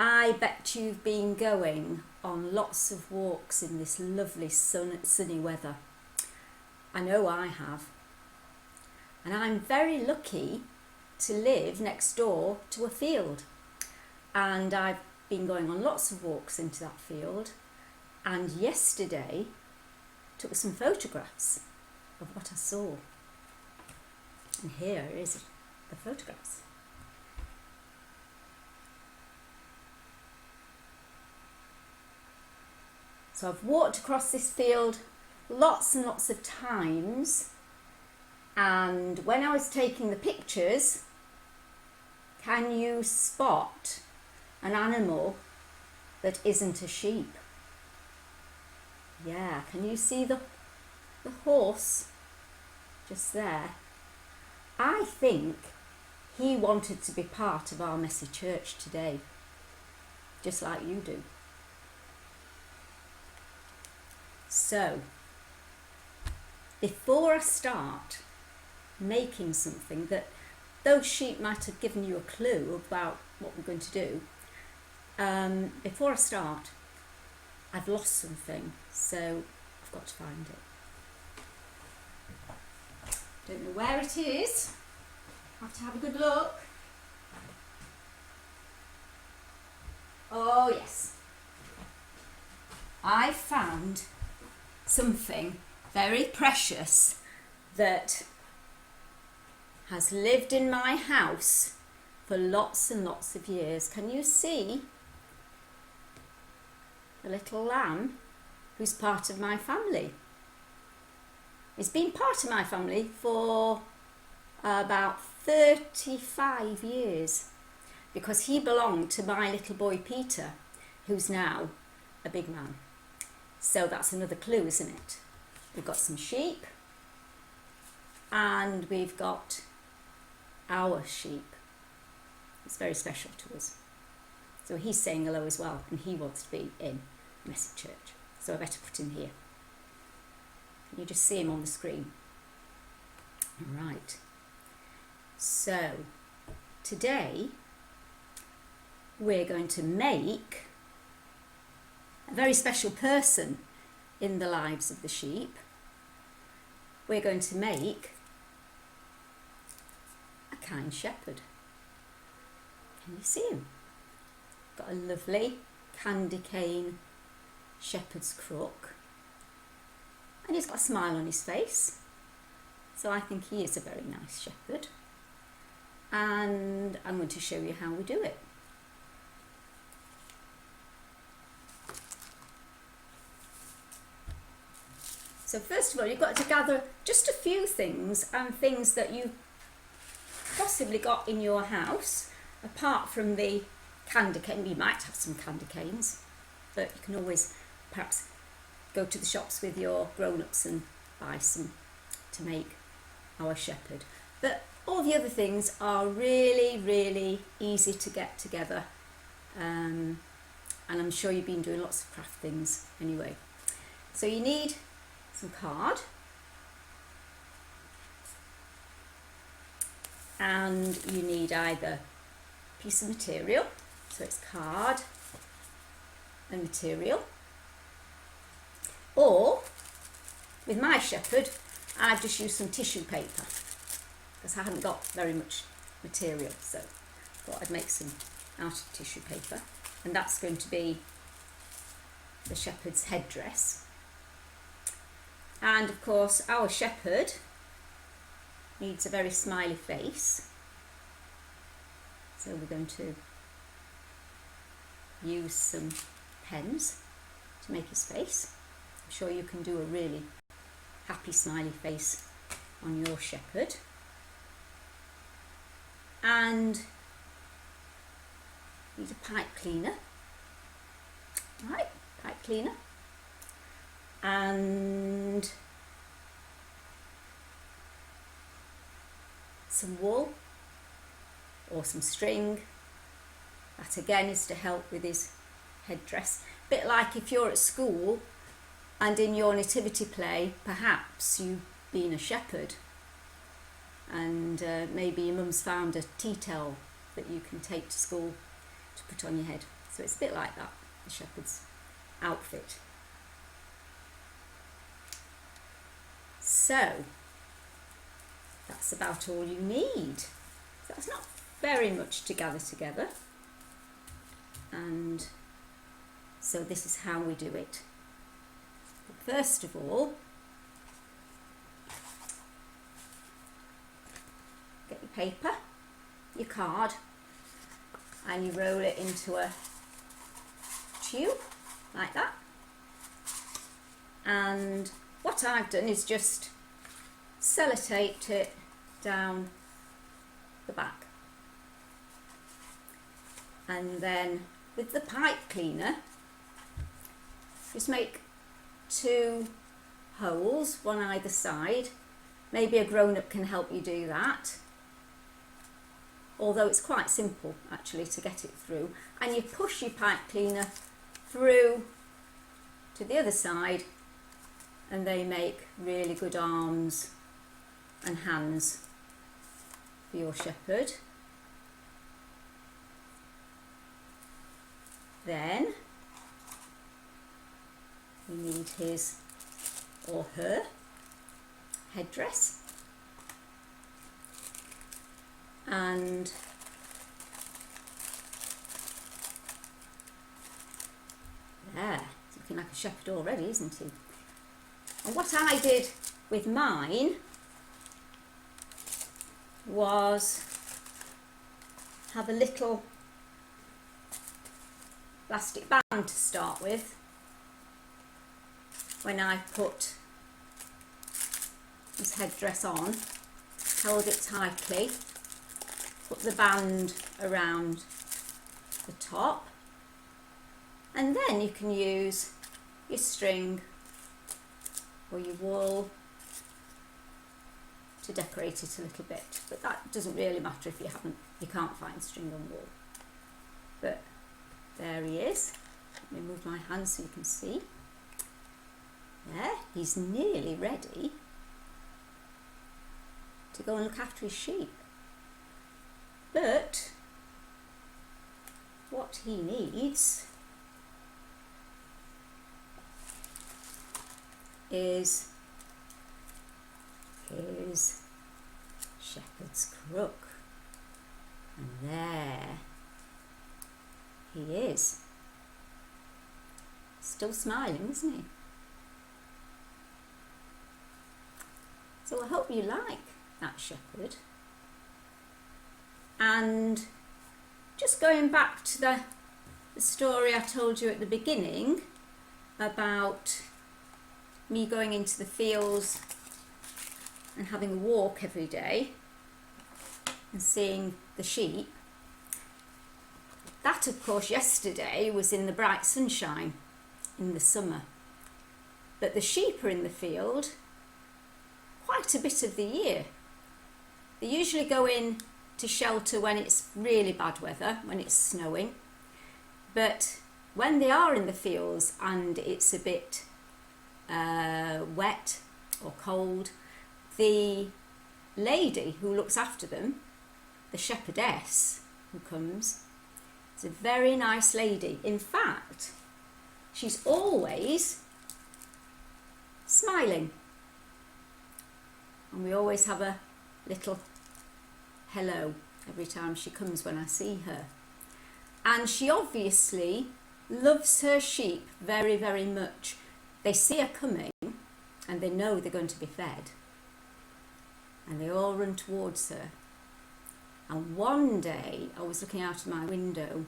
I bet you've been going on lots of walks in this lovely sunny weather. I know I have. And I'm very lucky to live next door to a field. And I've been going on lots of walks into that field. And yesterday took some photographs of what I saw. And here is the photographs. So I've walked across this field lots and lots of times, and when I was taking the pictures, can you spot an animal that isn't a sheep? Yeah, can you see the horse just there? I think he wanted to be part of our messy church today, just like you do. So, before I start making something that those sheep might have given you a clue about what we're going to do, before I start, I've lost something, so I've got to find it. Don't know where it is. I have to have a good look. Oh yes, I found something very precious that has lived in my house for lots and lots of years. Can you see the little lamb who's part of my family? It's been part of my family for about 35 years because he belonged to my little boy Peter, who's now a big man. So that's another clue, isn't it? We've got some sheep and we've got our sheep. It's very special to us. So he's saying hello as well, and he wants to be in Messy Church. So I better put him here. Can you just see him on the screen? Right. So today we're going to make a very special person in the lives of the sheep. We're going to make a kind shepherd. Can you see him? Got a lovely candy cane shepherd's crook, and he's got a smile on his face, so I think he is a very nice shepherd, and I'm going to show you how we do it. So first of all, you've got to gather just a few things, and things that you've possibly got in your house, apart from the candy cane. You might have some candy canes, but you can always perhaps go to the shops with your grown-ups and buy some to make our shepherd. But all the other things are really, really easy to get together, and I'm sure you've been doing lots of craft things anyway. So you need some card, and you need either a piece of material, so it's card and material, or with my shepherd I've just used some tissue paper because I haven't got very much material, so I thought I'd make some out of tissue paper, and that's going to be the shepherd's headdress. And of course our shepherd needs a very smiley face, so we're going to use some pens to make his face. I'm sure you can do a really happy smiley face on your shepherd. And need a pipe cleaner, right, pipe cleaner, and some wool or some string. That again is to help with his headdress. A bit like if you're at school and in your nativity play, perhaps you've been a shepherd, and maybe your mum's found a tea towel that you can take to school to put on your head. So it's a bit like that, the shepherd's outfit. So that's about all you need. So that's not very much to gather together. And so this is how we do it. First of all, get your paper, your card, and you roll it into a tube like that. And what I've done is just sellotaped it down the back. And then with the pipe cleaner, just make 2 holes, one either side. Maybe a grown-up can help you do that. Although it's quite simple actually to get it through. And you push your pipe cleaner through to the other side, and they make really good arms and hands for your shepherd. Then you need his or her headdress, and there, he's looking like a shepherd already, isn't he? And what I did with mine was have a little plastic band to start with. When I put his headdress on, held it tightly, put the band around the top, and then you can use your string or your wool to decorate it a little bit, but that doesn't really matter if you can't find string and wool. But there he is. Let me move my hand so you can see. There, he's nearly ready to go and look after his sheep. But what he needs is his shepherd's crook. And there he is. Still smiling, isn't he? So I hope you like that shepherd. And just going back to the story I told you at the beginning about me going into the fields and having a walk every day and seeing the sheep. That, of course, yesterday was in the bright sunshine in the summer. But the sheep are in the field quite a bit of the year. They usually go in to shelter when it's really bad weather, when it's snowing. But when they are in the fields and it's a bit wet or cold, the lady who looks after them, the shepherdess who comes, is a very nice lady. In fact, she's always smiling. And we always have a little hello every time she comes when I see her. And she obviously loves her sheep very, very much. They see her coming and they know they're going to be fed. And they all run towards her. And one day I was looking out of my window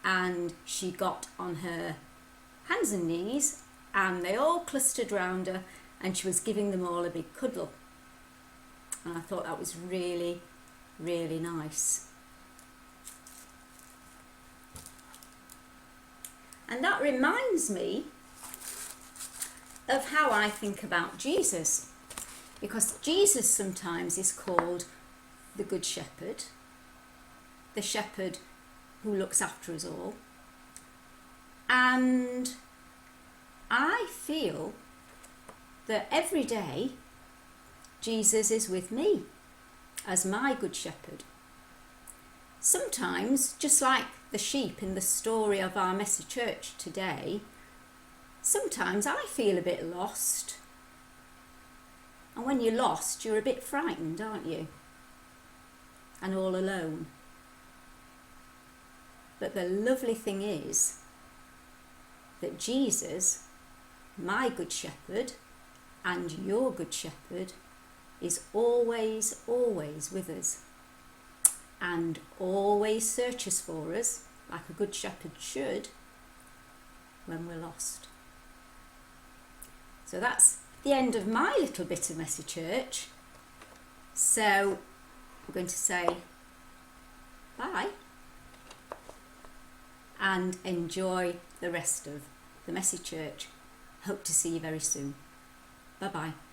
and she got on her hands and knees and they all clustered round her and she was giving them all a big cuddle. And I thought that was really, really nice. And that reminds me of how I think about Jesus. Because Jesus sometimes is called the Good Shepherd, the shepherd who looks after us all. And I feel that every day Jesus is with me as my Good Shepherd. sometimes, just like the sheep in the story of our messy church today, sometimes I feel a bit lost. And when you're lost, you're a bit frightened, aren't you? And all alone. But the lovely thing is that Jesus, my good shepherd, and your good shepherd, is always, always with us, and always searches for us, like a good shepherd should, when we're lost. So that's the end of my little bit of messy church. So we're going to say bye and enjoy the rest of the messy church. Hope to see you very soon. Bye bye.